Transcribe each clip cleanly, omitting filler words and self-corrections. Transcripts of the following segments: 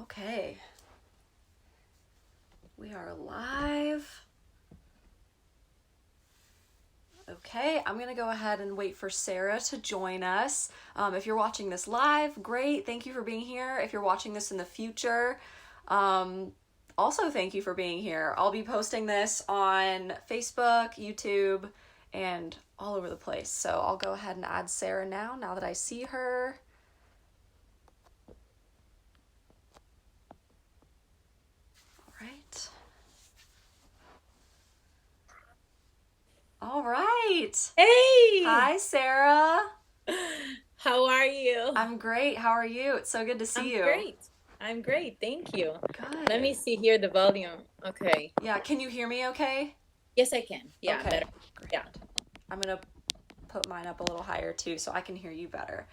Okay. We are live. Okay, I'm going to go ahead and wait for Sara to join us. If you're watching this live, great. Thank you for being here. If you're watching this in the future, also thank you for being here. I'll be posting this on Facebook, YouTube, and all over the place. So I'll go ahead and add Sara now that I see her. All right. Hey! Hi, Sara. How are you? I'm great. How are you? It's so good to see you. I'm great. Thank you. Good. Let me see here the volume. Okay. Yeah, can you hear me okay? Yes, I can. Yeah, okay. better. Great. Yeah. I'm going to put mine up a little higher too so I can hear you better.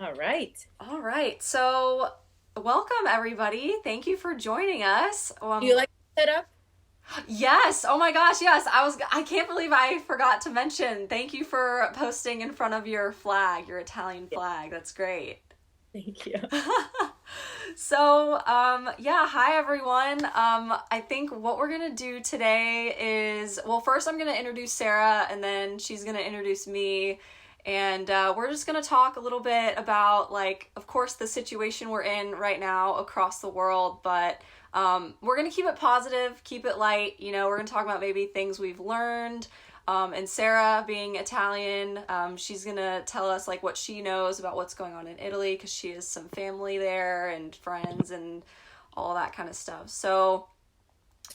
All right. All right. So, welcome everybody. Thank you for joining us. Do you like the setup? Yes. Oh my gosh. Yes. I can't believe I forgot to mention. Thank you for posting in front of your flag, your Italian flag. That's great. Thank you. So, hi everyone. I think what we're gonna do today is, well, first I'm gonna introduce Sara and then she's gonna introduce me. And we're just gonna talk a little bit about, like, of course, the situation we're in right now across the world, but we're going to keep it positive, keep it light. You know, we're going to talk about maybe things we've learned. And Sara, being Italian, she's going to tell us, like, what she knows about what's going on in Italy because she has some family there and friends and all that kind of stuff. So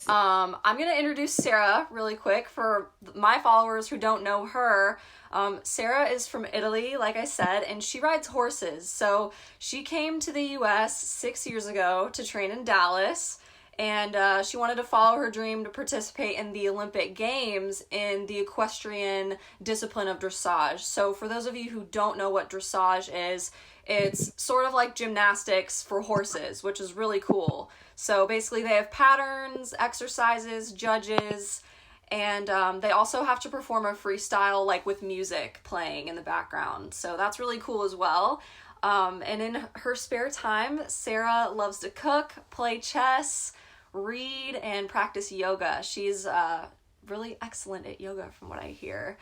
I'm going to introduce Sara really quick for my followers who don't know her. Sara is from Italy, like I said, and she rides horses. So she came to the US 6 years ago to train in Dallas, and she wanted to follow her dream to participate in the Olympic Games in the equestrian discipline of dressage. So for those of you who don't know what dressage is, it's sort of like gymnastics for horses, which is really cool. So basically they have patterns, exercises, judges, and they also have to perform a freestyle, like with music playing in the background. So that's really cool as well. And in her spare time, Sara loves to cook, play chess, read, and practice yoga. She's really excellent at yoga from what I hear.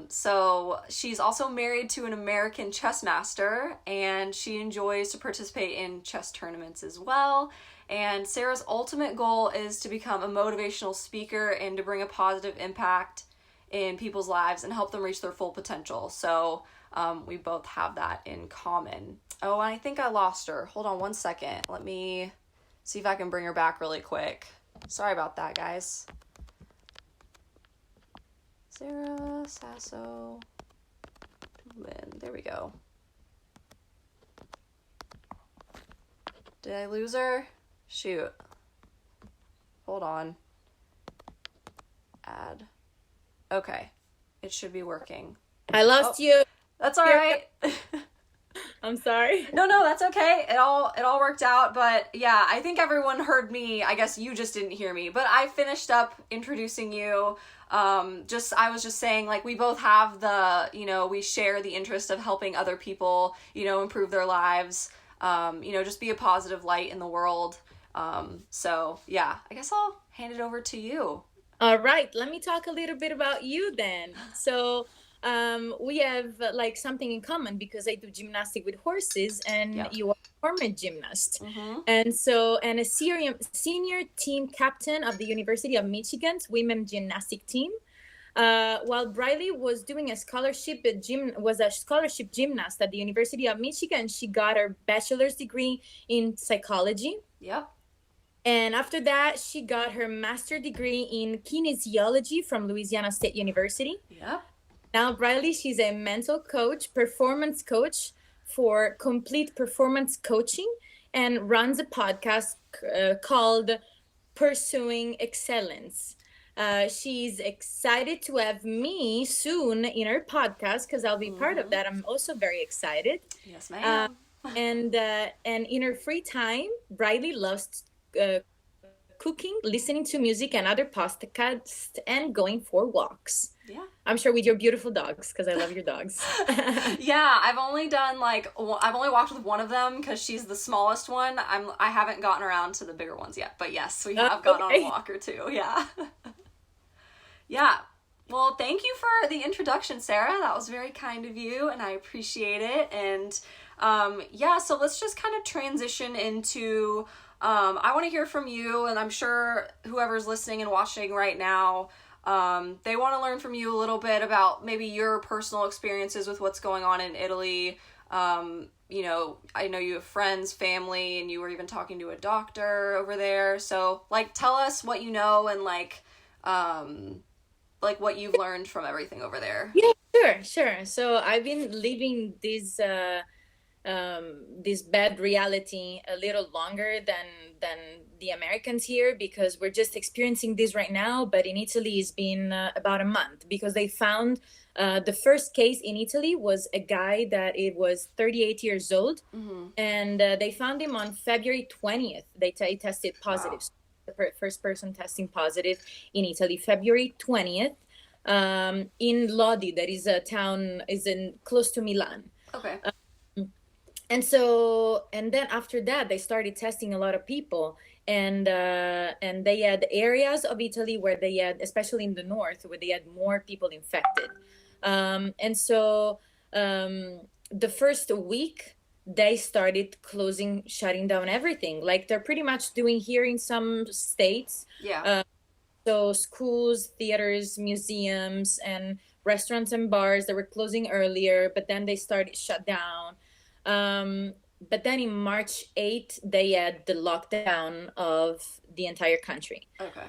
So she's also married to an American chess master, and she enjoys to participate in chess tournaments as well. And Sara's ultimate goal is to become a motivational speaker and to bring a positive impact in people's lives and help them reach their full potential. So we both have that in common. Oh, and I think I lost her. Hold on one second. Let me see if I can bring her back really quick. Sorry about that, guys. Sara, Sasso, Toolin. There we go. Did I lose her? Shoot. Hold on. Add. Okay. It should be working. I lost you. That's all right. I'm sorry. No, that's okay. It all worked out, but yeah, I think everyone heard me. I guess you just didn't hear me, but I finished up introducing you. I was just saying, like, we both have we share the interest of helping other people, improve their lives, just be a positive light in the world. So yeah, I guess I'll hand it over to you. All right. Let me talk a little bit about you then. So we have like something in common because I do gymnastics with horses and you are a former gymnast. Mm-hmm. And a senior team captain of the University of Michigan's women's gymnastic team. While Briley was doing a scholarship gymnast at the University of Michigan, she got her bachelor's degree in psychology. Yep. And after that, she got her master's degree in kinesiology from Louisiana State University. Yep. Now, Briley, she's a mental coach, performance coach for Complete Performance Coaching, and runs a podcast called Pursuing Excellence. She's excited to have me soon in her podcast because I'll be part of that. I'm also very excited. Yes, ma'am. And in her free time, Briley loves cooking, listening to music and other podcasts, and going for walks. Yeah. I'm sure with your beautiful dogs, because I love your dogs. Yeah, I've only done I've only walked with one of them because she's the smallest one. I haven't gotten around to the bigger ones yet, but yes, we have gone on a walk or two. Yeah. Yeah. Well, thank you for the introduction, Sarah. That was very kind of you, and I appreciate it. And yeah, so let's just kind of transition into. I want to hear from you, and I'm sure whoever's listening and watching right now. They want to learn from you a little bit about maybe your personal experiences with what's going on in Italy. You know, I know you have friends, family, and you were even talking to a doctor over there. So, like, tell us what you know and, like what you've learned from everything over there. Yeah, sure. So I've been living this bad reality a little longer than the Americans here, because we're just experiencing this right now. But in Italy, it's been about a month, because they found the first case in Italy was a guy that it was 38 years old, and they found him on February 20th. He tested positive. Wow. So the first person testing positive in Italy, February 20th, in Lodi, that is a town close to Milan. Okay. And then after that, they started testing a lot of people, and they had areas of Italy where they had, especially in the north, where they had more people infected. And so the first week they started shutting down everything, like they're pretty much doing here in some states. Yeah. So schools, theaters, museums, and restaurants and bars that were closing earlier, but then they started shut down. But then in March 8th, they had the lockdown of the entire country. Okay.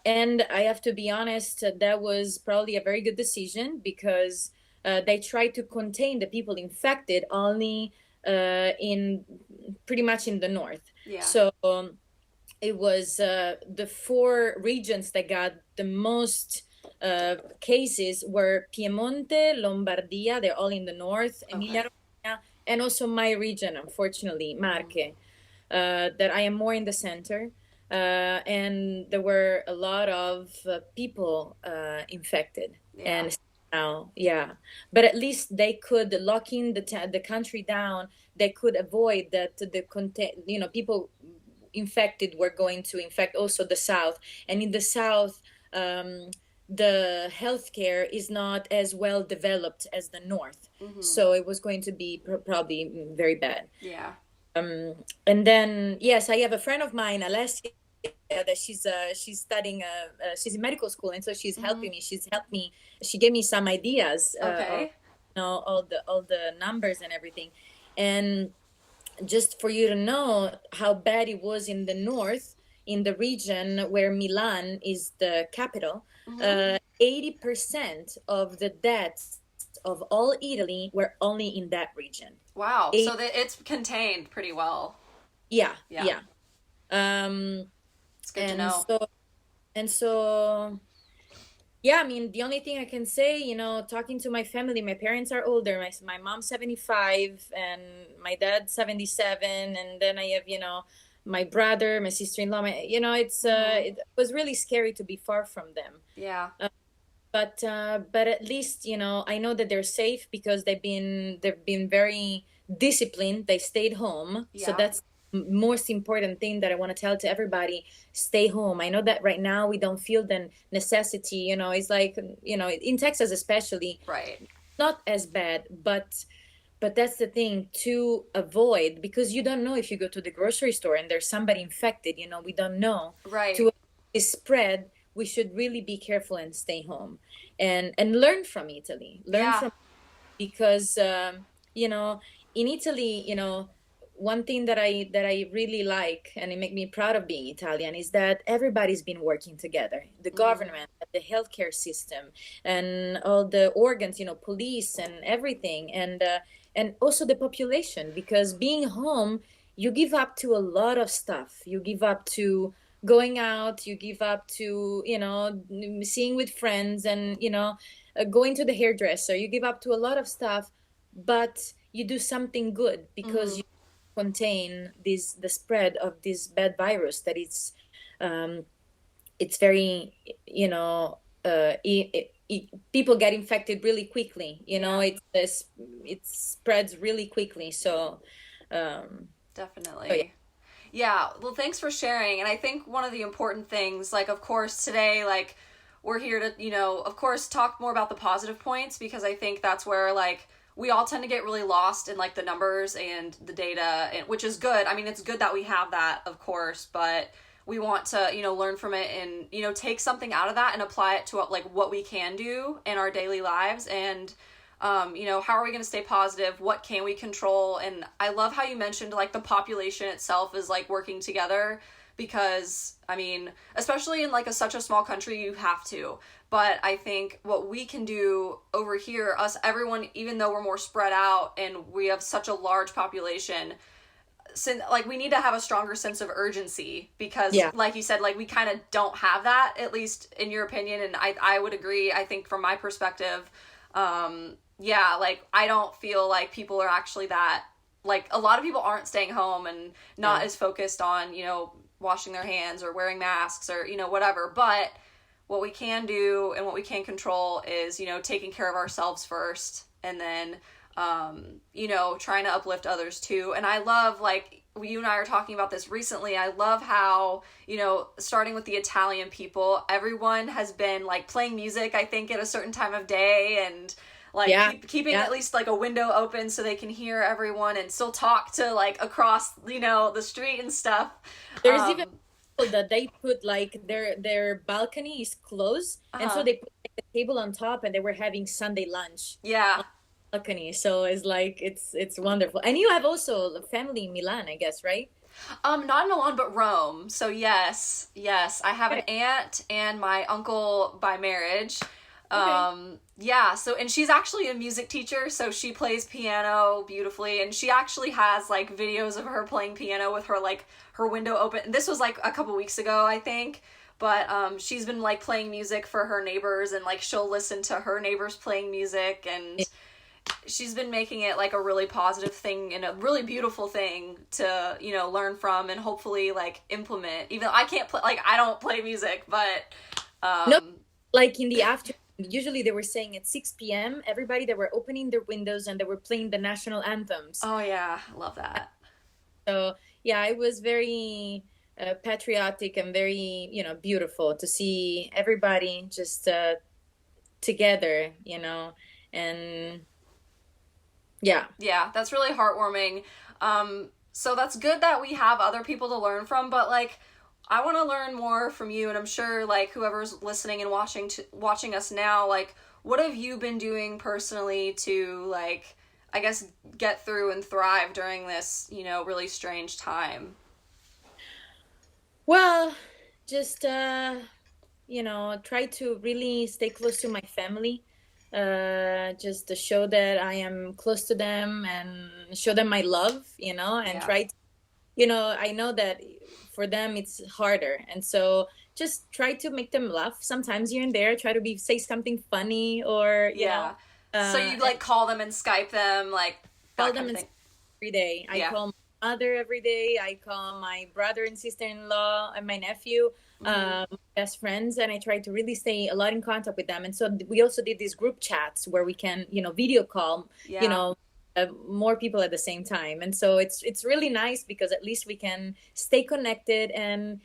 And I have to be honest, that was probably a very good decision, because they tried to contain the people infected only in pretty much in the north. Yeah. So it was the 4 regions that got the most cases were Piemonte, Lombardia, they're all in the north, Emilia-Romagna, and also my region, unfortunately, Marche, that I am more in the center. And there were a lot of people infected. Yeah. And now, yeah. But at least they could lock in the country down. They could avoid that people infected were going to infect also the south. And in the south, the healthcare is not as well developed as the north. So it was going to be probably very bad. Yeah. And then, yes, I have a friend of mine, Alessia, that she's studying, she's in medical school, and so she's helping me. She's helped me. She gave me some ideas, Okay. all the numbers and everything. And just for you to know how bad it was in the north, in the region where Milan is the capital, 80% of the deaths of all Italy were only in that region. Wow. So that it's contained pretty well. Yeah. It's good to know. So yeah, I mean, the only thing I can say, talking to my family, my parents are older. My mom's 75 and my dad's 77, and then I have my brother, my sister-in-law. It was really scary to be far from them. Yeah. But at least I know that they're safe, because they've been very disciplined. They stayed home. Yeah. So that's most important thing that I want to tell to everybody: stay home. I know that right now we don't feel the necessity, it's like, in Texas especially, right, not as bad, but that's the thing to avoid, because you don't know if you go to the grocery store and there's somebody infected, we don't know. Right. To spread, we should really be careful and stay home and learn from Italy. Because in Italy, one thing that I really like, and it makes me proud of being Italian, is that everybody's been working together. The government, the healthcare system, and all the organs, police and everything, and also the population. Because being home, you give up to a lot of stuff. You give up to going out. You give up to seeing with friends, and going to the hairdresser. You give up to a lot of stuff, but you do something good, because you contain the spread of this bad virus that is it's very, people get infected really quickly. It spreads really quickly. So, Definitely. Yeah, well, thanks for sharing. And I think one of the important things, like, of course, today, like, we're here to, of course, talk more about the positive points, because I think that's where, like, we all tend to get really lost in, like, the numbers and the data, which is good. I mean, it's good that we have that, of course, but we want to, learn from it and, take something out of that and apply it to, like, what we can do in our daily lives. And how are we going to stay positive? What can we control? And I love how you mentioned, like, the population itself is, like, working together, because, I mean, especially in, like, such a small country, you have to. But I think what we can do over here, everyone, even though we're more spread out and we have such a large population, like, we need to have a stronger sense of urgency, because like you said, like, we kind of don't have that, at least in your opinion. And I would agree. I think from my perspective, like, I don't feel like people are actually that, like, a lot of people aren't staying home and not as focused on, washing their hands or wearing masks or, whatever. But what we can do and what we can control is, taking care of ourselves first, and then, trying to uplift others too. And I love, like, you and I are talking about this recently. I love how, starting with the Italian people, everyone has been, like, playing music, I think, at a certain time of day, and, like, keeping at least, like, a window open so they can hear everyone and still talk to, like, across, the street and stuff. There's even people that they put, like, their balcony is closed, and so they put, like, a table on top, and they were having Sunday lunch. Yeah. Balcony. So it's like, it's wonderful. And you have also a family in Milan, I guess, right? Not in Milan, but Rome. So yes, I have an aunt and my uncle by marriage. Yeah, so, and she's actually a music teacher, so she plays piano beautifully, and she actually has, like, videos of her playing piano with her, like, her window open. This was, like, a couple weeks ago, I think, but she's been, like, playing music for her neighbors, and, like, she'll listen to her neighbors playing music, and she's been making it, like, a really positive thing and a really beautiful thing to, learn from and hopefully, like, implement. Even though I can't play, like, I don't play music, but no, like, in the afternoon, usually they were saying at 6 p.m. everybody, they were opening their windows and they were playing the national anthems. Oh yeah, love that. So yeah, it was very patriotic and very, beautiful to see everybody just together, and yeah, that's really heartwarming. So that's good that we have other people to learn from, but, like, I want to learn more from you, and I'm sure, like, whoever's listening and watching us now, like, what have you been doing personally to, like, I guess, get through and thrive during this, really strange time? Well, just try to really stay close to my family, just to show that I am close to them and show them my love, and try to, I know that for them it's harder, and so just try to make them laugh sometimes here and there. Try to say something funny, or so you, like, call them and Skype them, like, call them every day. I call my mother every day. I call my brother and sister-in-law and my nephew, my best friends, and I try to really stay a lot in contact with them. And so we also did these group chats where we can, video call, more people at the same time. And so it's really nice, because at least we can stay connected and,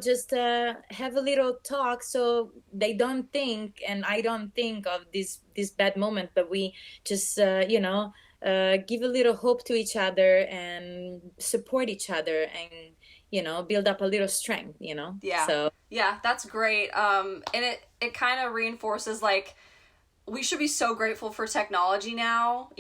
just have a little talk, so they don't think, and I don't think of this bad moment, but we just, give a little hope to each other and support each other, and, build up a little strength, Yeah. So yeah, that's great. And it kind of reinforces, like, we should be so grateful for technology now.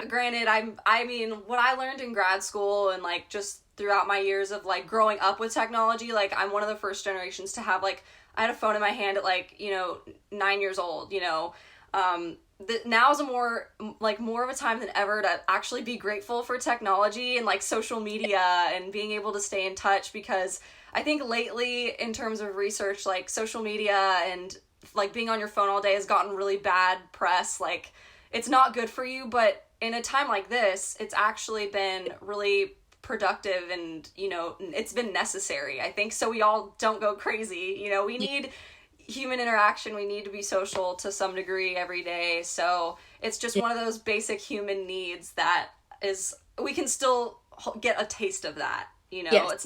Granted, I mean, what I learned in grad school and, like, just throughout my years of, like, growing up with technology, like, I'm one of the first generations to have, like, I had a phone in my hand at, like, 9 years old, now is more of a time than ever to actually be grateful for technology and, like, social media and being able to stay in touch, because I think lately, in terms of research, like, social media and, like, being on your phone all day has gotten really bad press. Like, it's not good for you, but in a time like this, it's actually been really productive and, you know, it's been necessary, I think, so we all don't go crazy. You know, we need human interaction, we need to be social to some degree every day, so it's just one of those basic human needs that is, we can still get a taste of that, you know. Yes.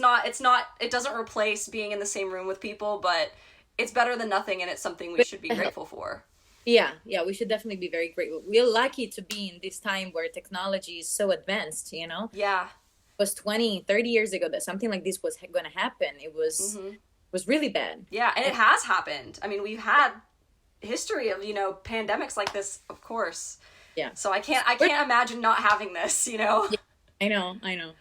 It doesn't replace being in the same room with people, but it's better than nothing, and it's something we should be grateful for. Yeah, we should definitely be very grateful. We're lucky to be in this time where technology is so advanced, you know. Yeah. It was 20-30 years ago that something like this was going to happen. It was really bad. Yeah, and it has happened. I mean, we've had history of, you know, pandemics like this, of course. Yeah. So I can't imagine not having this, you know. Yeah, I know.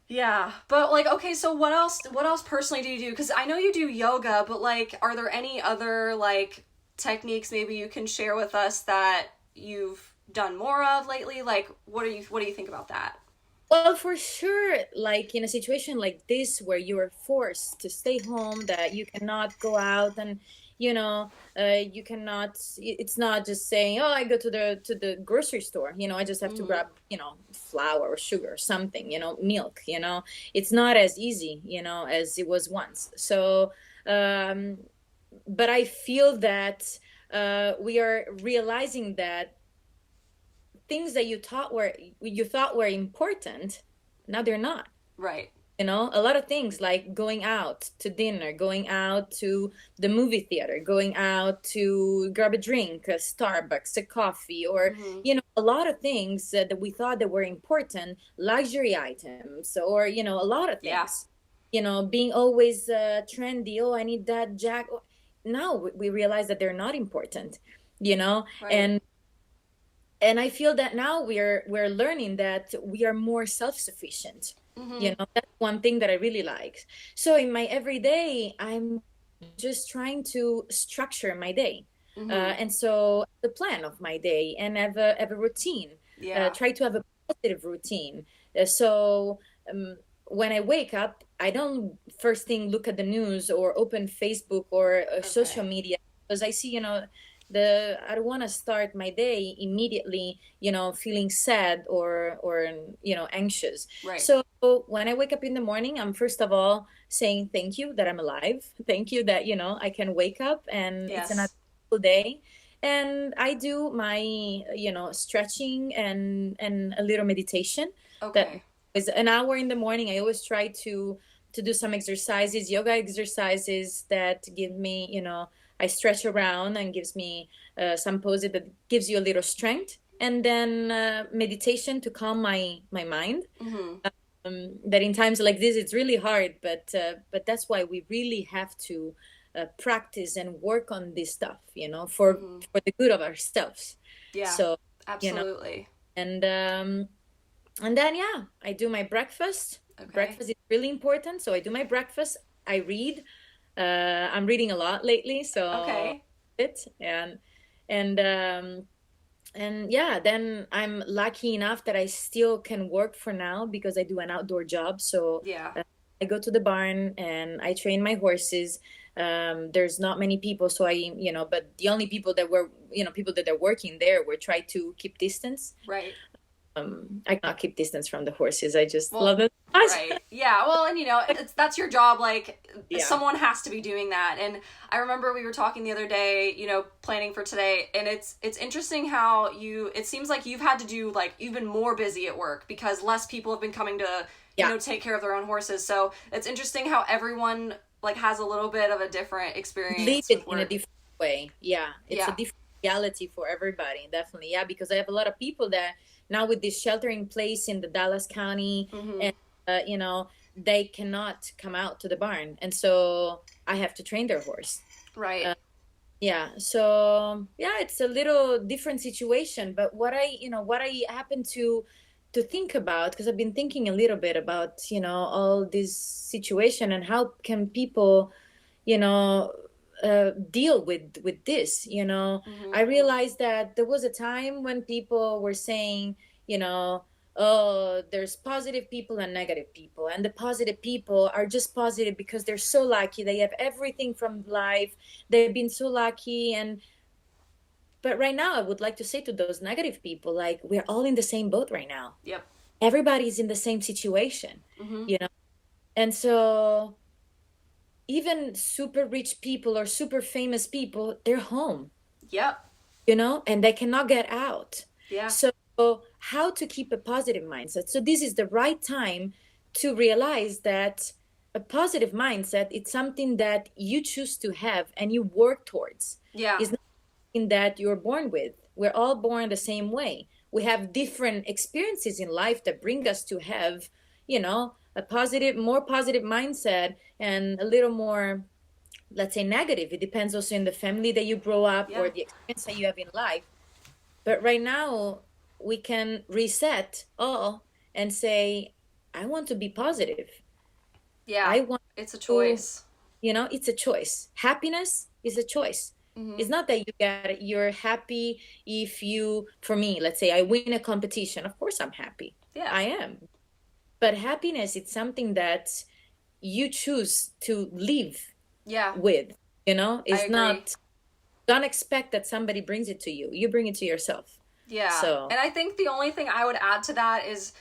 Yeah, but like, okay, so what else personally do you do? Because I know you do yoga, but like, are there any other like techniques maybe you can share with us that you've done more of lately? Like, what do you think about that? Well, for sure, like in a situation like this where you are forced to stay home, that you cannot go out, and you know, you cannot. It's not just saying, "Oh, I go to the grocery store." You know, I just have to grab, you know, flour or sugar or something. You know, milk. You know, it's not as easy, you know, as it was once. So, but I feel that we are realizing that things that you thought were important, now they're not. Right. You know, a lot of things like going out to dinner, going out to the movie theater, going out to grab a drink, a Starbucks, a coffee, or you know, a lot of things that we thought that were important, luxury items, or you know, a lot of things. Yeah. You know, being always trendy. Oh, I need that jacket. Now we realize that they're not important. You know, right. And I feel that now we're learning that we are more self-sufficient. You know, that's one thing that I really like. So in my everyday, I'm just trying to structure my day. And so the plan of my day, and have a routine. Try to have a positive routine. So when I wake up, I don't first thing look at the news or open Facebook or social media, because I see, you know, I don't want to start my day immediately, you know, feeling sad or you know, anxious. Right. So when I wake up in the morning, I'm first of all saying thank you that I'm alive. Thank you that, you know, I can wake up and it's another day. And I do my, you know, stretching and a little meditation. Okay. That is an hour in the morning. I always try to do some exercises, yoga exercises that give me, you know, I stretch around and gives me some poses that gives you a little strength, and then meditation to calm my mind. That in times like this, it's really hard, but that's why we really have to practice and work on this stuff, you know, for the good of ourselves. Yeah. So absolutely. You know, and then I do my breakfast. Okay. Breakfast is really important, so I do my breakfast. I read. I'm reading a lot lately, so and then I'm lucky enough that I still can work for now because I do an outdoor job. So I go to the barn and I train my horses. There's not many people, so you know, but the only people that people that are working there, we try to keep distance. Right. I cannot keep distance from the horses. I just love it. Right. Yeah. Well, and you know, that's your job. Like someone has to be doing that. And I remember we were talking the other day, you know, planning for today, and it's interesting how it seems like you've had to do, like, you've been more busy at work because less people have been coming to, you know, take care of their own horses. So it's interesting how everyone like has a little bit of a different experience. Lead it in a different way. Yeah. It's a different reality for everybody. Definitely. Yeah. Because I have a lot of people that now with this shelter in place in the Dallas County, and you know, they cannot come out to the barn, and so I have to train their horse. Right. So it's a little different situation. But what I happen to think about, because I've been thinking a little bit about, you know, all this situation and how can people, you know, deal with this, you know. I realized that there was a time when people were saying, you know, oh, there's positive people and negative people, and the positive people are just positive because they're so lucky, they have everything from life, they've been so lucky. But right now I would like to say to those negative people, like, we're all in the same boat right now. Yep. everybody's in the same situation, Mm-hmm. you know? And so even super rich people or super famous people, they're home, Yep. and they cannot get out. Yeah. So how to keep a positive mindset? So this is the right time to realize that a positive mindset, it's something that you choose to have and you work towards. Yeah. It's not something that you're born with. We're all born the same way. We have different experiences in life that bring us to have, a more positive mindset, and a little more, let's say, negative. It depends also in the family that you grow up Yeah. or the experience that you have in life. But right now, we can reset all and say, I want to be positive. Yeah. I want It's a to, choice. it's a choice. Happiness is a choice. Mm-hmm. It's not that you're happy if you, for me, let's say I win a competition. Of course I'm happy. Yeah. I am. But happiness, it's something that you choose to live Yeah. with. I It's agree. not, don't expect that somebody brings it to you. You bring it to yourself. Yeah. So And I think the only thing I would add to that is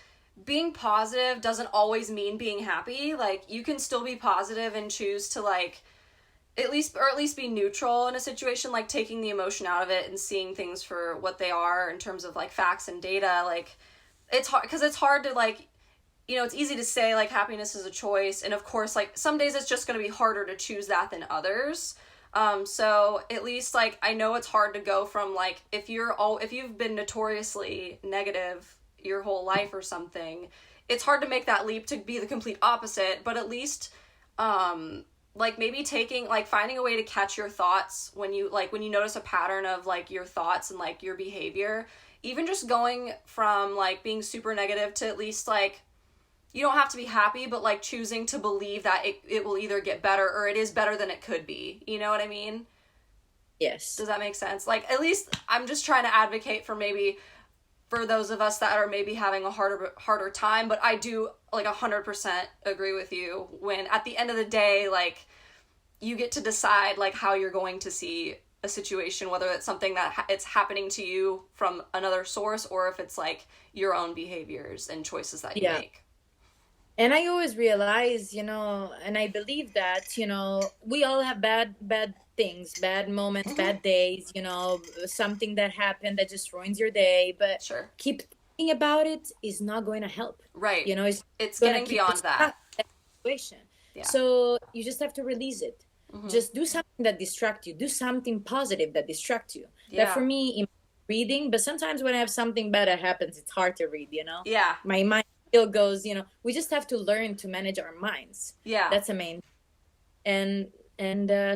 being positive doesn't always mean being happy. Like, you can still be positive and choose to, like, at least be neutral in a situation, like taking the emotion out of it and seeing things for what they are in terms of like facts and data. Like, it's hard because it's hard to, like, it's easy to say like happiness is a choice, and of course like some days it's just going to be harder to choose that than others. So at least, like, I know it's hard to go from, like, if you've been notoriously negative your whole life or something, it's hard to make that leap to be the complete opposite. But at least, like, maybe finding a way to catch your thoughts when you notice a pattern of like your thoughts and like your behavior, even just going from like being super negative to at least, like, you don't have to be happy, but like choosing to believe that it will either get better or it is better than it could be. You know what I mean? yes. Does that make sense? Like, at least I'm just trying to advocate for maybe for those of us that are maybe having a harder time, but I do like 100% agree with you when at the end of the day, like, you get to decide like how you're going to see a situation, whether it's something that it's happening to you from another source or if it's like your own behaviors and choices that you Yeah. make. And I always realize, and I believe that, we all have bad things, bad moments, Mm-hmm. bad days, something that happened that just ruins your day. But Sure. keep thinking about it is not going to help. Right. It's going to Getting keep you beyond that. stuck in that situation. Yeah. So you just have to release it. Mm-hmm. Just do something that distracts you. Do something positive that distracts you. Yeah. That for me, in reading, but sometimes when I have something bad that happens, it's hard to read, Yeah. My mind still goes, we just have to learn to manage our minds. Yeah. That's the main. And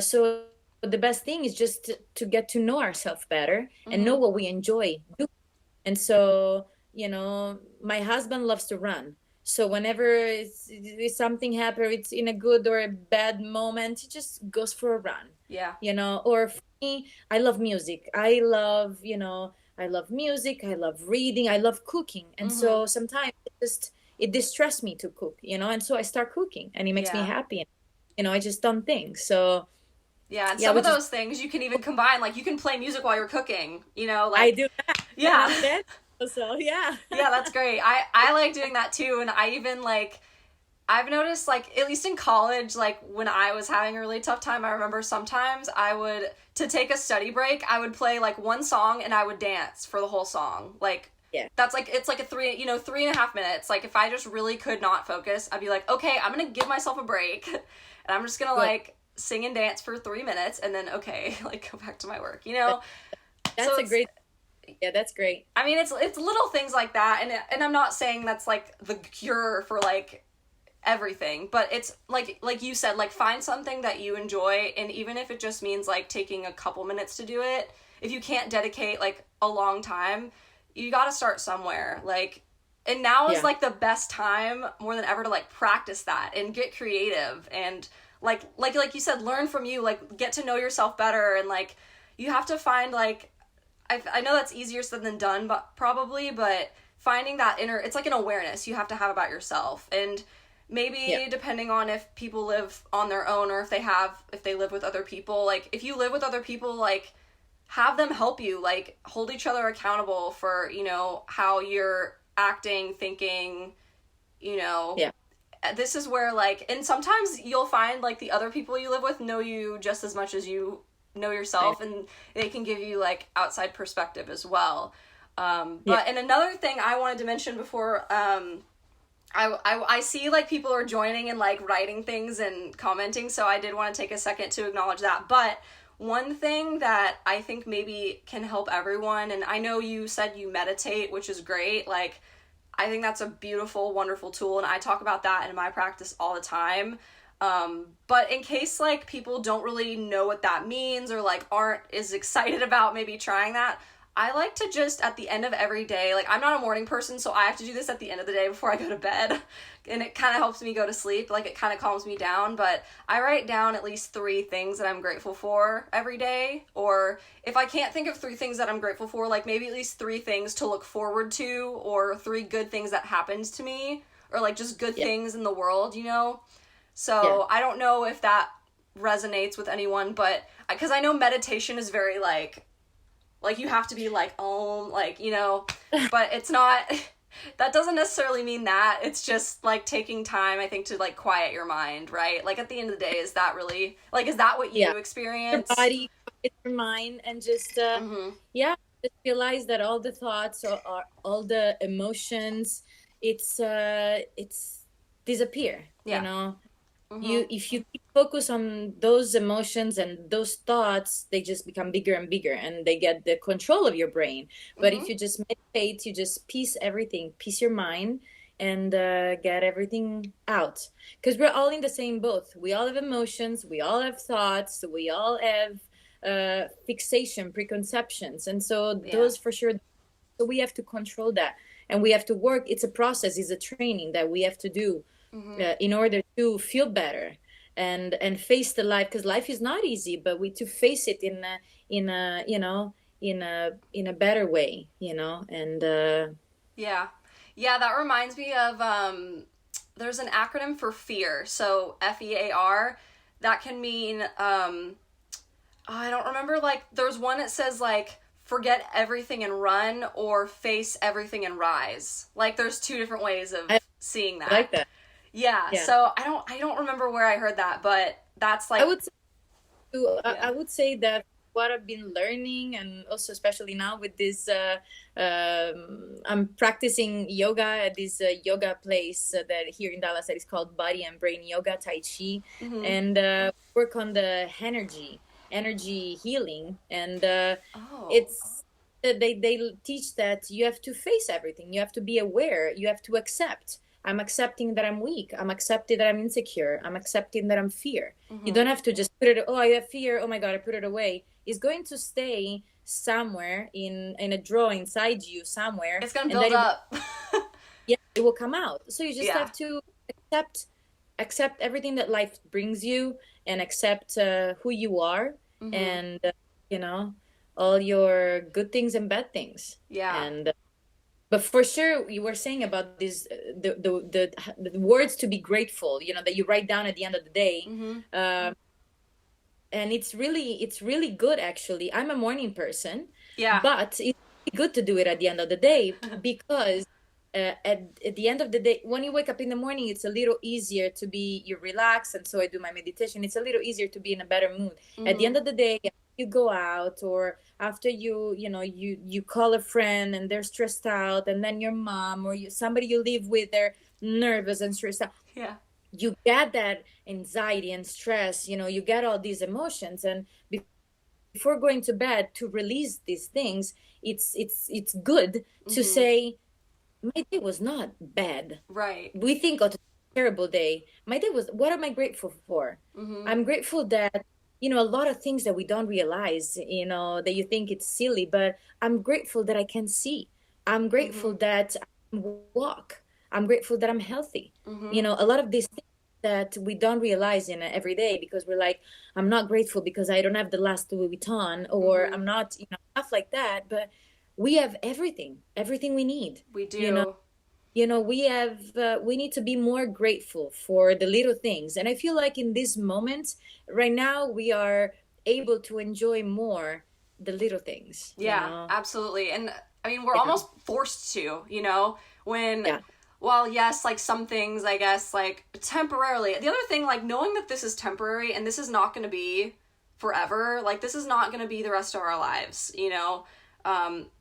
so the best thing is just to get to know ourselves better and know what we enjoy doing. And so, my husband loves to run. So whenever it's something happens, it's in a good or a bad moment, he just goes for a run. Yeah. Or for me, I love music. I love music. I love reading. I love cooking. And so sometimes it distresses me to cook, and so I start cooking and it makes me Yeah. happy. And, I just done things. So Yeah, and some of those things you can even combine. Like, you can play music while you're cooking, like, I do that. Yeah. So yeah. Yeah, that's great. I like doing that too, and I even, like, I've noticed, like, at least in college, like, when I was having a really tough time, I remember sometimes to take a study break, I would play, like, one song and I would dance for the whole song. Like, yeah. That's, like, it's like a 3.5 minutes. Like, if I just really could not focus, I'd be like, okay, I'm gonna give myself a break, and I'm just gonna, like, sing and dance for 3 minutes, and then, okay, like, go back to my work, That's so a great. Yeah, that's great. I mean, it's little things like that, and I'm not saying that's like the cure for like everything, but it's like you said, like, find something that you enjoy, and even if it just means like taking a couple minutes to do it, if you can't dedicate like a long time, you got to start somewhere. Like, and now is like the best time more than ever to like practice that and get creative and like you said, learn from you, like, get to know yourself better, and like you have to find, like, I know that's easier said than done, but finding that it's like an awareness you have to have about yourself. And maybe depending on if people live on their own or if they live with other people, like, if you live with other people, like, have them help you, like, hold each other accountable for, how you're acting, thinking, you know, Yeah. this is where, like, and sometimes you'll find, like, the other people you live with know you just as much as you know yourself, and they can give you, like, outside perspective as well. But, and another thing I wanted to mention before, I see, like, people are joining and, like, writing things and commenting, so I did want to take a second to acknowledge that. But one thing that I think maybe can help everyone, and I know you said you meditate, which is great, like, I think that's a beautiful, wonderful tool, and I talk about that in my practice all the time. But in case, like, people don't really know what that means, or, like, aren't as excited about maybe trying that, I like to just, at the end of every day, like, I'm not a morning person, so I have to do this at the end of the day before I go to bed, and it kind of helps me go to sleep, like, it kind of calms me down, but I write down at least 3 things that I'm grateful for every day, or if I can't think of 3 things that I'm grateful for, like, maybe at least 3 things to look forward to, or 3 good things that happened to me, or, like, just good things in the world, you know? So, I don't know if that resonates with anyone, but, because I know meditation is very, like, you have to be like, like, you know, but it's not, that doesn't necessarily mean that. It's just, like, taking time, I think, to, like, quiet your mind, right? Like, at the end of the day, is that really, like, is that what you experience? Your body, your mind, and just, just realize that all the thoughts or all the emotions, it's disappear, you know? If you keep focus on those emotions and those thoughts, they just become bigger and bigger, and they get the control of your brain. But if you just meditate, you just piece your mind, and get everything out, because we're all in the same boat. We all have emotions, we all have thoughts, we all have fixation, preconceptions, and so those for sure. So we have to control that, and we have to work. It's a process, it's a training that we have to do in order to feel better and face the life, because life is not easy, but we to face it in a you know, in a better way, you know. And that reminds me of there's an acronym for fear. So FEAR, that can mean I don't remember, like, there's one that says, like, forget everything and run, or face everything and rise. Like, there's 2 different ways of seeing that. I like that. Yeah, so I don't remember where I heard that, but that's, like, I would say that what I've been learning, and also especially now with this, I'm practicing yoga at this yoga place that here in Dallas that is called Body and Brain Yoga, Tai Chi, and work on the energy healing, and it's they teach that you have to face everything, you have to be aware, you have to accept. I'm accepting that I'm weak. I'm accepting that I'm insecure. I'm accepting that I'm fear. You don't have to just put it, I have fear, oh my God, I put it away. It's going to stay somewhere in a drawer inside you somewhere. It's going to build up. It will come out. So you just have to accept everything that life brings you, and accept who you are, and, you know, all your good things and bad things. And but for sure, you were saying about this, the words to be grateful, you know, that you write down at the end of the day. And it's really good, actually. I'm a morning person, but it's good to do it at the end of the day, because at the end of the day, when you wake up in the morning, it's a little easier to be, you relax, and so I do my meditation. It's a little easier to be in a better mood. At the end of the day, you go out, or after you call a friend and they're stressed out, and then your mom or somebody you live with, they're nervous and stressed out. You get that anxiety and stress, you know, you get all these emotions, and before going to bed, to release these things, it's good to say, my day was not bad. Right. We think, oh, it's a terrible day. My day was, what am I grateful for? I'm grateful that, you know, a lot of things that we don't realize, you know, that you think it's silly, but I'm grateful that I can see. I'm grateful that I can walk. I'm grateful that I'm healthy. You know, a lot of these things that we don't realize in every day, because we're like, I'm not grateful because I don't have the last Louis Vuitton, or I'm not, you know, stuff like that. But we have everything we need. We do. You know, we have, we need to be more grateful for the little things. And I feel like in this moment right now, we are able to enjoy more the little things. Yeah, you know? absolutely. And I mean, we're almost forced to, you know, when, Yeah. well, yes, like some things, I guess, like temporarily. The other thing, like knowing that this is temporary and this is not going to be forever, like this is not going to be the rest of our lives, you know,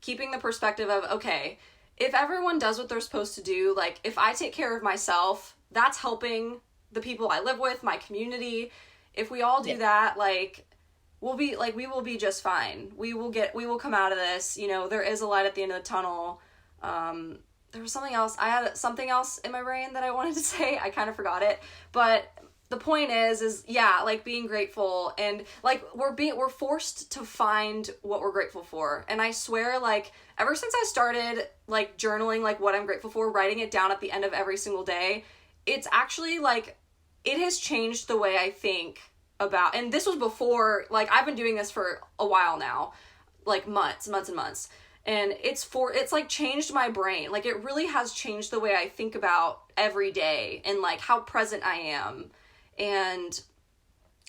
keeping the perspective of, okay, if everyone does what they're supposed to do, like if I take care of myself, that's helping the people I live with, my community. If we all do that, like we will be just fine. We will come out of this. You know, there is a light at the end of the tunnel. There was something else. I had something else in my brain that I wanted to say. I kind of forgot it. But the point is yeah, like being grateful, and like we're forced to find what we're grateful for. And I swear, like ever since I started like journaling, like what I'm grateful for, writing it down at the end of every single day, it's actually like it has changed the way I think about, and this was before, like I've been doing this for a while now, like months and months, and it's like changed my brain. Like it really has changed the way I think about every day and like how present I am, and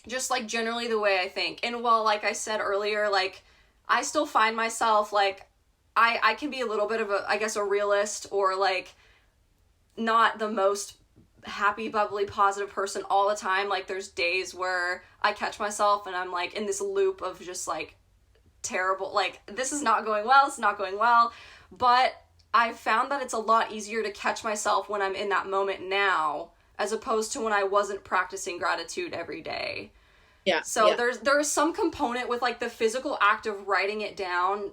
just like generally the way I think. And well, like I said earlier, like I still find myself like I can be a little bit of a, I guess, a realist, or like not the most happy, bubbly, positive person all the time. Like there's days where I catch myself and I'm like in this loop of just like terrible, like this is not going well, it's not going well. But I've found that it's a lot easier to catch myself when I'm in that moment now, as opposed to when I wasn't practicing gratitude every day. Yeah. So there's some component with like the physical act of writing it down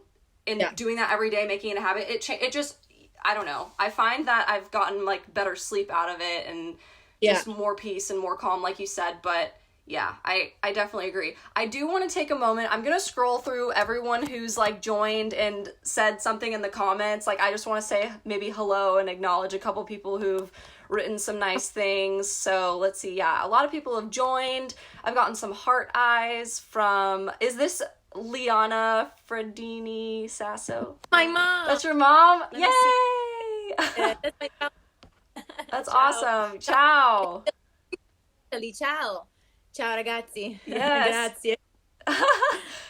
and doing that every day, making it a habit. It just, I don't know. I find that I've gotten like better sleep out of it, and just more peace and more calm, like you said. But yeah, I definitely agree. I do want to take a moment. I'm going to scroll through everyone who's like joined and said something in the comments. Like I just want to say maybe hello and acknowledge a couple people who've written some nice things. So let's see. Yeah, a lot of people have joined. I've gotten some heart eyes from, is this Liana Fredini Sasso? My mom. That's your mom? Yay! That's my mom. That's Ciao. Awesome. Ciao. Ciao. Ciao ragazzi. Yes. Grazie.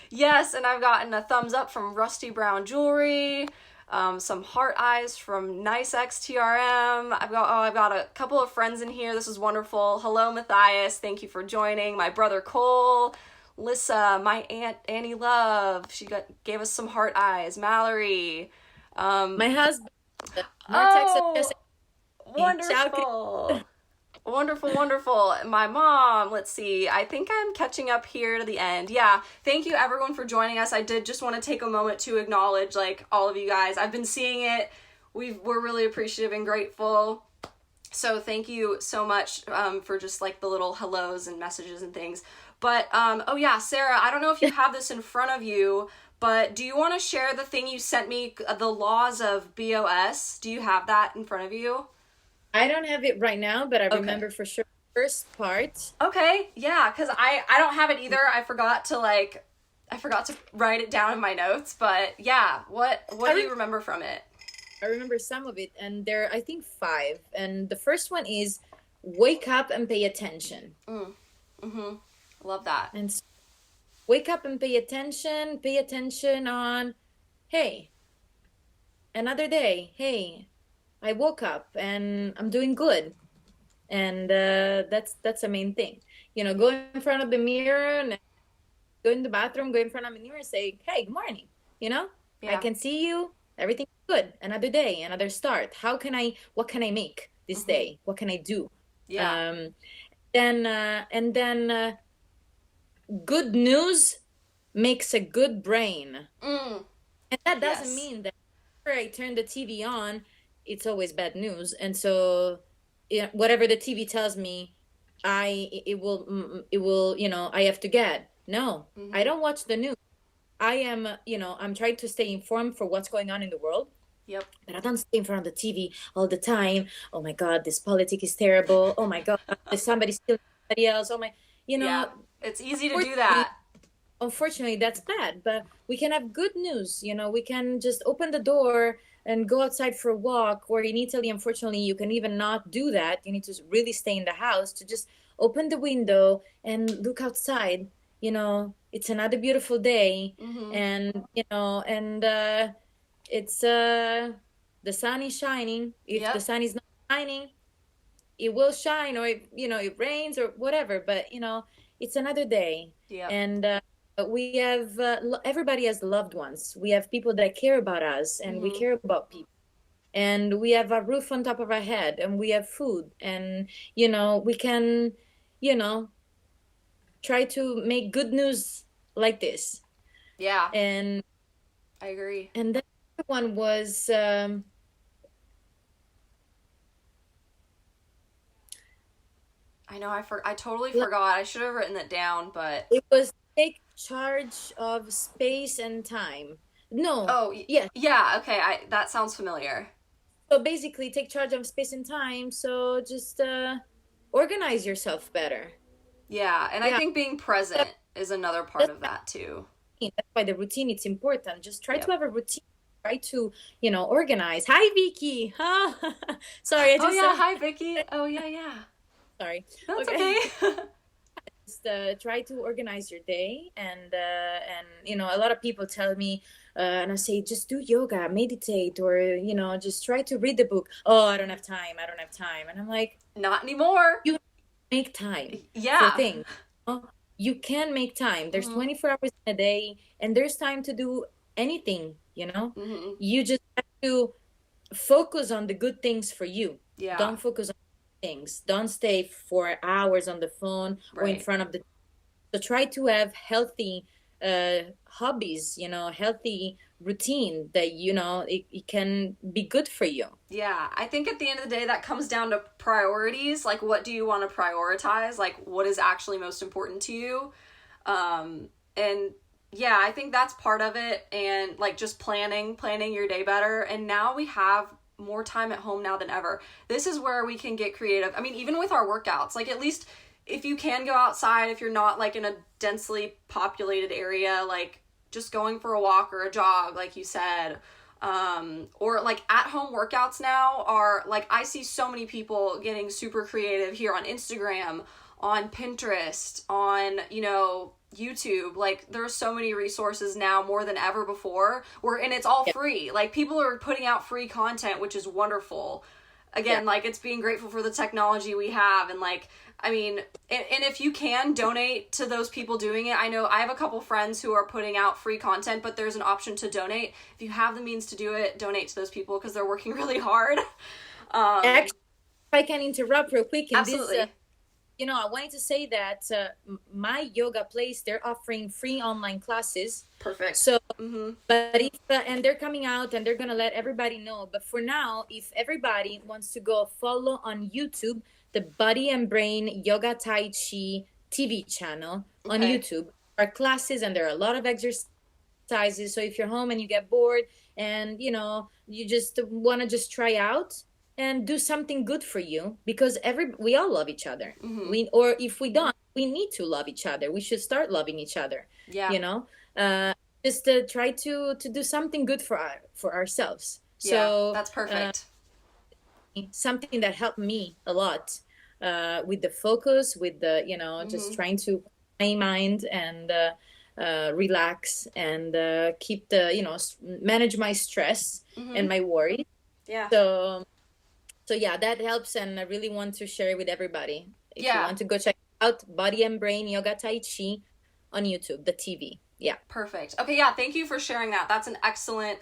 Yes, and I've gotten a thumbs up from Rusty Brown Jewelry, some heart eyes from Nice XTRM. I've got a couple of friends in here. This is wonderful. Hello, Matthias. Thank you for joining. My brother Cole, Lissa, my aunt Annie Love. She gave us some heart eyes. Mallory. My husband. Wonderful. Wonderful. My mom, let's see. I think I'm catching up here to the end. Yeah. Thank you everyone for joining us. I did just want to take a moment to acknowledge like all of you guys. I've been seeing it. We're really appreciative and grateful. So thank you so much for just like the little hellos and messages and things. But oh yeah, Sarah, I don't know if you have this in front of you, but do you want to share the thing you sent me, the laws of BOS? Do you have that in front of you? I don't have it right now, but I remember for sure the first part. Okay, yeah, because I don't have it either. I forgot to write it down in my notes, but yeah, what do you remember from it? I remember some of it, and there are, I think, 5. And the first one is wake up and pay attention. Love that. And so, wake up and pay attention on, hey, another day, hey, I woke up and I'm doing good. And that's the main thing. You know, go in front of the mirror and go in the bathroom, go in front of the mirror and say, hey, good morning. You know, I can see you. Everything's good. Another day, another start. What can I make this day? What can I do? Yeah. Then good news makes a good brain. And that doesn't mean that after I turn the TV on, it's always bad news. And so whatever the TV tells me, it will, you know, I have to get. No, I don't watch the news. I am, you know, I'm trying to stay informed for what's going on in the world. Yep. But I don't stay in front of the TV all the time. Oh my God, this politics is terrible. Oh my God, there's somebody stealing somebody else. Oh my, you know. Yeah, it's easy to do that. Unfortunately, that's bad. But we can have good news. You know, we can just open the door and go outside for a walk. Or in Italy, unfortunately, you can even not do that. You need to really stay in the house, to just open the window and look outside. You know, it's another beautiful day. And, you know, and it's the sun is shining. If the Yep. sun is not shining, it will shine, or it rains or whatever, but it's another day. Yep. And we have everybody has loved ones. We have people that care about us, and we Mm-hmm. care about people, and we have a roof on top of our head, and we have food, and we can you know try to make good news like this. Yeah, and I agree. and then the other one was I know I totally forgot. I should have written it down, but it was take charge of space and time. No, oh, yeah. yeah, okay. That sounds familiar. So basically, take charge of space and time. So just organize yourself better. Yeah, and I Yeah, think being present that- is another part that's of that too. why the routine it's important. Just try to Yep. have a routine. Try to organize. Hi, Vicky. Huh? Sorry, I Oh just yeah, hi Vicky. Oh yeah, yeah. sorry. That's Okay. okay. Just try to organize your day, and a lot of people tell me, and I say, just do yoga, meditate, or just try to read the book. Oh, I don't have time, I don't have time. And I'm like, Not anymore. you make time for Yeah. things. You can make time. There's Mhm. 24 hours in a day, and there's time to do anything. Mhm. You just have to focus on the good things for you. Yeah. Don't focus on things. Don't stay for hours on the phone or in Right. front of the. So try to have healthy hobbies, healthy routine that it can be good for you. Yeah, I think at the end of the day that comes down to priorities. Like, what do you want to prioritize? Like, what is actually most important to you? And yeah, I think that's part of it. And like just planning your day better. And now we have more time at home now than ever. This is where we can get creative. I mean, even with our workouts, like at least if you can go outside, if you're not like in a densely populated area, like just going for a walk or a jog, like you said, or like at home workouts now are like, I see so many people getting super creative here on Instagram, on Pinterest, on, YouTube. Like there's so many resources now more than ever before, and it's all Yeah. free. Like people are putting out free content, which is wonderful. Again, Yeah. like it's being grateful for the technology we have. And like, I mean, and if you can donate to those people doing it, I know I have a couple friends who are putting out free content, but there's an option to donate. If you have the means to do it, donate to those people because they're working really hard. Actually, if I can interrupt real quick in this, Absolutely. I wanted to say that my yoga place, they're offering free online classes. Perfect. So, Mm-hmm. but if and they're coming out and they're gonna let everybody know. But for now, if everybody wants to go follow on YouTube the Body and Brain Yoga Tai Chi TV channel on Okay. YouTube, are classes and there are a lot of exercises. So if you're home and you get bored and you just want to just try out and do something good for you, because we all love each other. Mm-hmm. Or if we don't, we need to love each other. We should start loving each other. Yeah. Uh, just try to do something good for ourselves. Yeah, So that's perfect. something that helped me a lot with the focus, with the just Mm-hmm. trying to my mind and relax and keep the manage my stress Mm-hmm. and my worry. Yeah. So yeah, that helps, and I really want to share it with everybody. If you Yeah. want to go check out Body and Brain Yoga Tai Chi on YouTube, the TV. Yeah. Perfect. Okay, yeah, thank you for sharing that. That's an excellent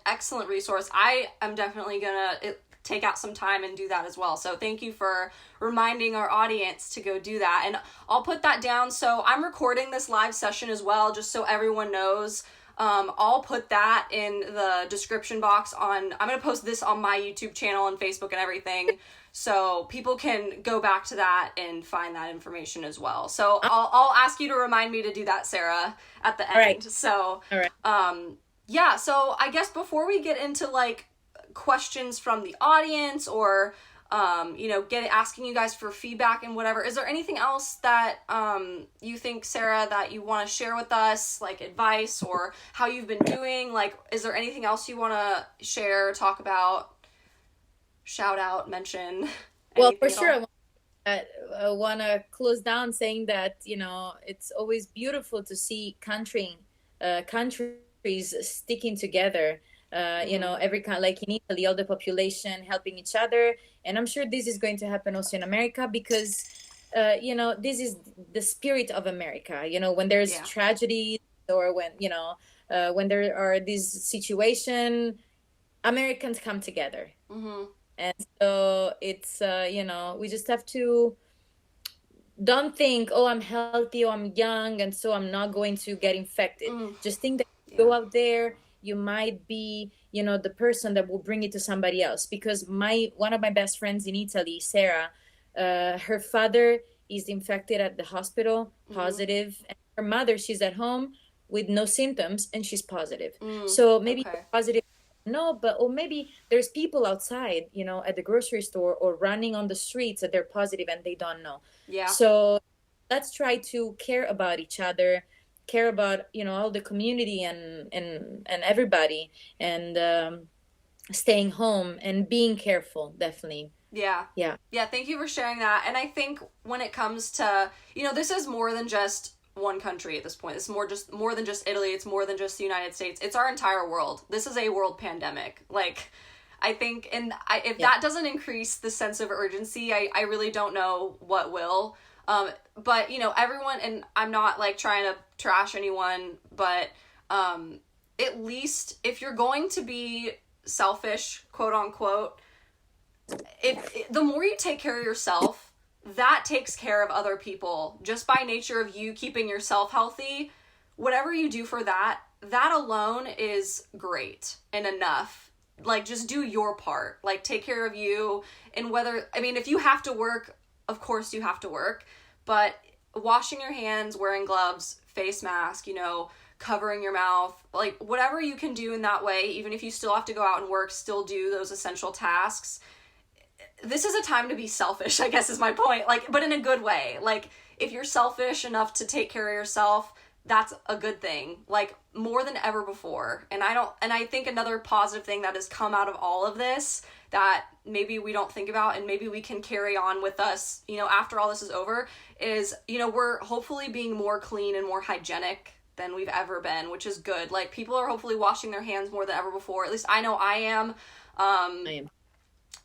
resource. I am definitely gonna take out some time and do that as well. So thank you for reminding our audience to go do that. And I'll put that down. So I'm recording this live session as well, just so everyone knows. I'll put that in the description box I'm going to post this on my YouTube channel and Facebook and everything. So people can go back to that and find that information as well. So I'll ask you to remind me to do that, Sarah, at the end. Right. So, All right. yeah, so I guess before we get into like questions from the audience or asking you guys for feedback and whatever, is there anything else that you think, Sarah, that you want to share with us, like advice or how you've been doing? Like, is there anything else you want to share, talk about, shout out, mention? Well, for anything at all? sure, I want to close down saying that it's always beautiful to see countries sticking together every kind, like in Italy, all the population helping each other. And I'm sure this is going to happen also in America, because this is the spirit of America. When there's Yeah. tragedy, or when there are these situation, Americans come together. And so it's we just have to don't think, oh, I'm healthy, or I'm young, and so I'm not going to get infected. Just think that you go out there, you might be, the person that will bring it to somebody else. Because one of my best friends in Italy, Sara, her father is infected at the hospital, positive, and her mother, she's at home with no symptoms, and she's positive. So maybe positive, no, but or maybe there's people outside, at the grocery store or running on the streets that they're positive and they don't know. Yeah. So let's try to care about each other, care about all the community and everybody, and staying home and being careful, definitely. Yeah. Thank you for sharing that. And I think when it comes to, this is more than just one country at this point. It's more than just Italy. It's more than just the United States. It's our entire world. This is a world pandemic. Like, I think, and if that doesn't increase the sense of urgency, I really don't know what will. But everyone, and I'm not like trying to trash anyone, but at least if you're going to be selfish, quote unquote, the more you take care of yourself, that takes care of other people. Just by nature of you keeping yourself healthy, whatever you do for that alone is great and enough. Like, just do your part. Like, take care of you. And if you have to work, of course you have to work, but washing your hands, wearing gloves, face mask, covering your mouth, like whatever you can do in that way, even if you still have to go out and work, still do those essential tasks. This is a time to be selfish, I guess is my point. Like, but in a good way. Like, if you're selfish enough to take care of yourself, that's a good thing. Like, more than ever before. And I think another positive thing that has come out of all of this that maybe we don't think about and maybe we can carry on with us, after all this is over, is, we're hopefully being more clean and more hygienic than we've ever been, which is good. Like, people are hopefully washing their hands more than ever before. At least I know I am. I am.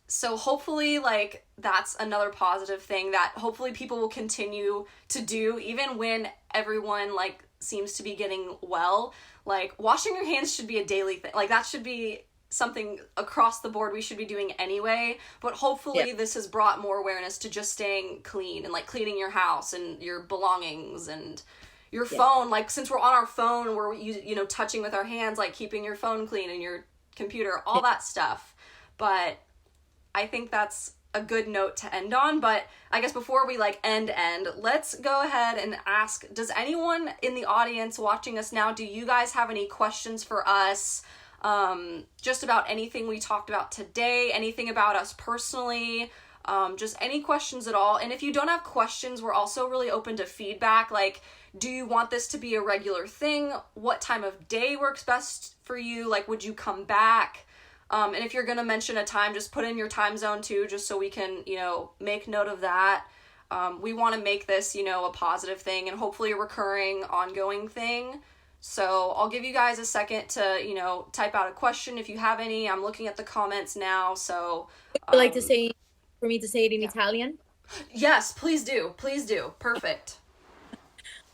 So hopefully, like, that's another positive thing that hopefully people will continue to do, even when everyone, like, seems to be getting well. Like, washing your hands should be a daily thing. Like, that should be something across the board we should be doing anyway. But hopefully this has brought more awareness to just staying clean and, like, cleaning your house and your belongings and your phone. Like, since we're on our phone, we're, touching with our hands, like, keeping your phone clean and your computer, all that stuff. But I think that's a good note to end on. But I guess before we end, let's go ahead and ask, does anyone in the audience watching us now, do you guys have any questions for us? Just about anything we talked about today, anything about us personally, just any questions at all. And if you don't have questions, we're also really open to feedback. Like, do you want this to be a regular thing? What time of day works best for you? Like, would you come back? And if you're going to mention a time, just put in your time zone too, just so we can, make note of that. We want to make this, a positive thing and hopefully a recurring, ongoing thing. So I'll give you guys a second to, type out a question if you have any. I'm looking at the comments now, so... Would you like for me to say it in Italian? Yes, please do. Please do. Perfect.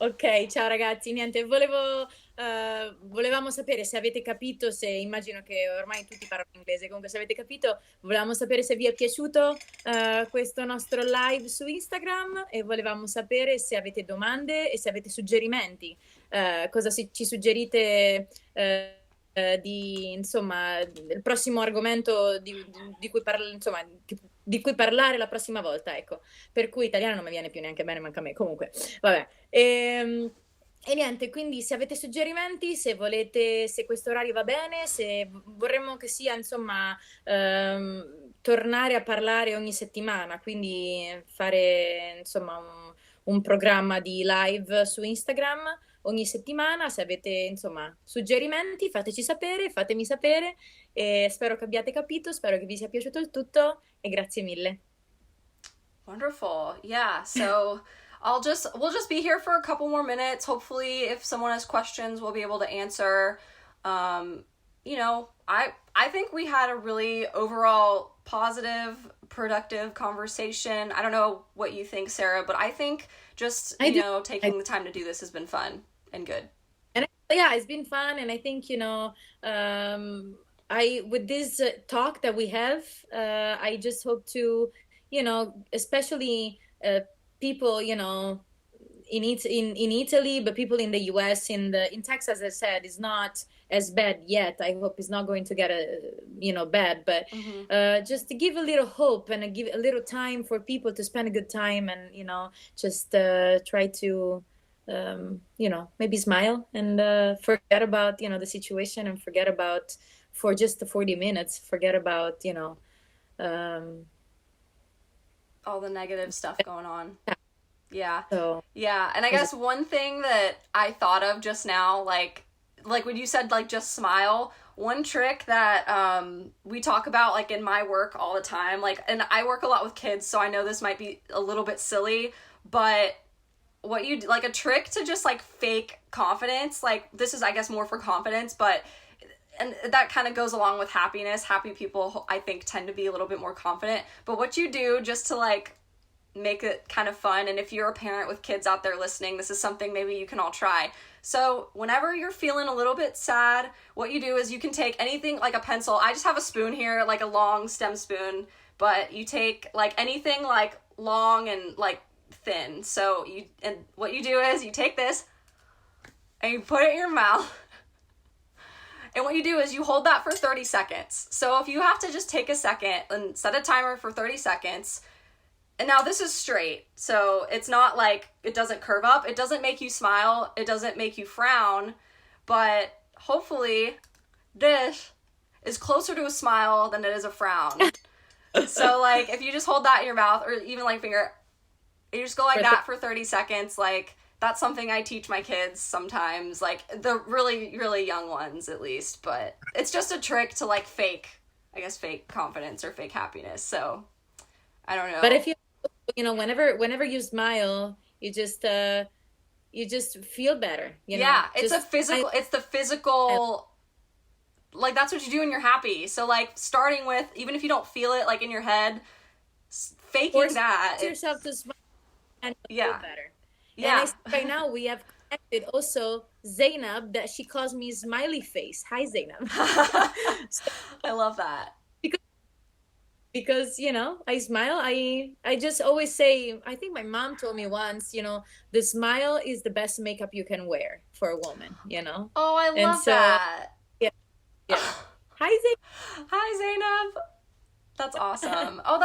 Ok, ciao ragazzi, niente, volevamo sapere se avete capito, immagino che ormai tutti parlano inglese, comunque se avete capito, volevamo sapere se vi è piaciuto questo nostro live su Instagram e volevamo sapere se avete domande e se avete suggerimenti, cosa ci suggerite il prossimo argomento di cui parlare la prossima volta, ecco. Per cui italiano non mi viene più neanche bene, manca a me. Comunque, vabbè. E niente, quindi se avete suggerimenti, se questo orario va bene, se vorremmo che sia, tornare a parlare ogni settimana, quindi fare, un programma di live su Instagram ogni settimana. Se avete, suggerimenti, fatemi sapere e spero che abbiate capito, spero che vi sia piaciuto il tutto e grazie mille. Wonderful. Yeah, so... we'll just be here for a couple more minutes. Hopefully, if someone has questions, we'll be able to answer. you know, I think we had a really overall positive, productive conversation. I don't know what you think, Sarah, but I think just, I do. taking the time to do this has been fun and good. And yeah, it's been fun, and I think I with this talk that we have, I just hope to, especially people, in Italy, but people in the US, in Texas, as I said, is not as bad yet. I hope it's not going to get bad, but just to give a little hope and give a little time for people to spend a good time, and just try to maybe smile and forget about the situation, and forget about, for just the 40 minutes, forget about all the negative stuff going on. Yeah. so Yeah. And I guess one thing that I thought of just now, like when you said, like, just smile, one trick that we talk about, like, in my work all the time, like, and I work a lot with kids, so I know this might be a little bit silly, but what you, like, a trick to just, like, fake confidence, like, this is, I guess, more for confidence, but, and that kind of goes along with happiness. Happy people, I think, tend to be a little bit more confident, but what you do just to, like, make it kind of fun, and if you're a parent with kids out there listening, this is something maybe you can all try. So whenever you're feeling a little bit sad, what you do is you can take anything, like a pencil. I just have a spoon here, like a long stem spoon, but you take, like, anything, like, long and, like, thin. So what you do is you take this and you put it in your mouth. And what you do is you hold that for 30 seconds. So if you have to just take a second and set a timer for 30 seconds, and now this is straight, so it's not like, it doesn't curve up, it doesn't make you smile, it doesn't make you frown, but hopefully this is closer to a smile than it is a frown. So, like, if you just hold that in your mouth, or even, like, finger, you just go like that for 30 seconds, like, that's something I teach my kids sometimes, like, the really, really young ones, at least, but it's just a trick to, like, fake confidence or fake happiness, so I don't know. But if whenever you smile, you just feel better. Yeah, it's the physical, like, that's what you do when you're happy. So, like, starting with, even if you don't feel it, like, in your head, faking that. Force yourself to smile and feel better. Yeah. And right now we have connected also Zainab, that she calls me smiley face. Hi, Zainab. I love that. Because I smile. I just always say, I think my mom told me once, the smile is the best makeup you can wear for a woman. Oh, I love that. Yeah. Hi, Zainab. That's awesome. Oh,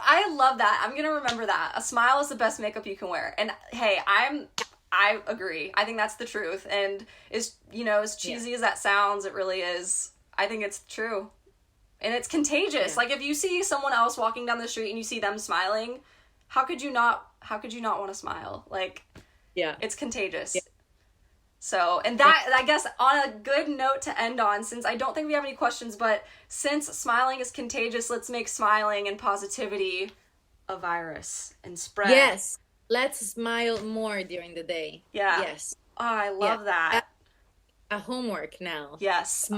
I love that. I'm gonna remember that. A smile is the best makeup you can wear. And hey, I agree. I think that's the truth. And as cheesy as that sounds, it really is. I think it's true. And it's contagious. Like, if you see someone else walking down the street and you see them smiling, how could you not want to smile? Like, it's contagious. Yeah. So, and that, I guess, on a good note to end on, since I don't think we have any questions, but since smiling is contagious, let's make smiling and positivity a virus and spread. Yes. Let's smile more during the day. Yeah. Yes. Oh, I love that. A homework now. Yes.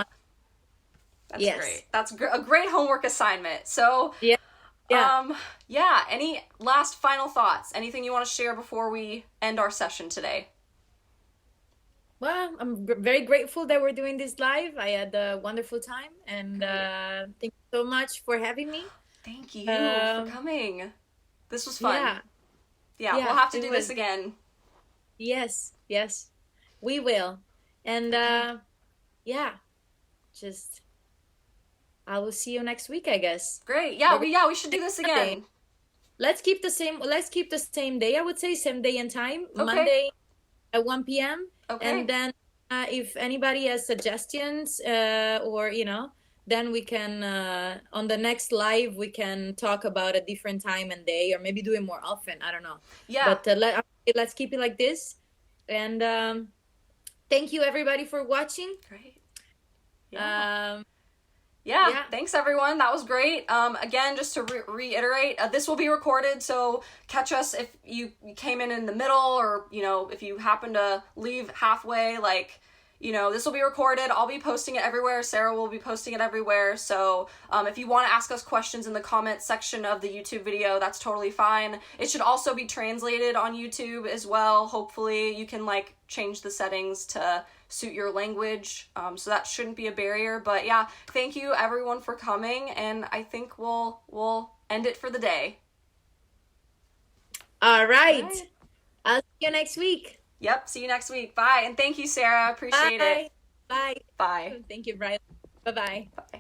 That's great. That's a great homework assignment. So, any last final thoughts? Anything you want to share before we end our session today? Well, I'm very grateful that we're doing this live. I had a wonderful time, and thank you so much for having me. Thank you for coming. This was fun. Yeah, we'll have to do this again. Yes, we will. And just I will see you next week, I guess. Great. Yeah, we should do this again. Let's keep the same day, I would say, same day and time. Okay. Monday at 1 p.m. Okay. And then if anybody has suggestions or then we can on the next live we can talk about a different time and day, or maybe do it more often. I don't know. Yeah. But let's keep it like this. And thank you everybody for watching. Great. Yeah. Thanks everyone. That was great. Again, just to reiterate, this will be recorded, so catch us if you came in the middle, or if you happen to leave halfway. Like, this will be recorded. I'll be posting it everywhere. Sarah will be posting it everywhere. So if you want to ask us questions in the comments section of the YouTube video, that's totally fine. It should also be translated on YouTube as well. Hopefully you can like change the settings to suit your language. So that shouldn't be a barrier. But yeah, thank you everyone for coming. And I think we'll end it for the day. All right. I'll see you next week. Yep. See you next week. Bye. And thank you, Sarah. Appreciate it. Bye. Bye. Thank you, Briley. Bye-bye. Bye.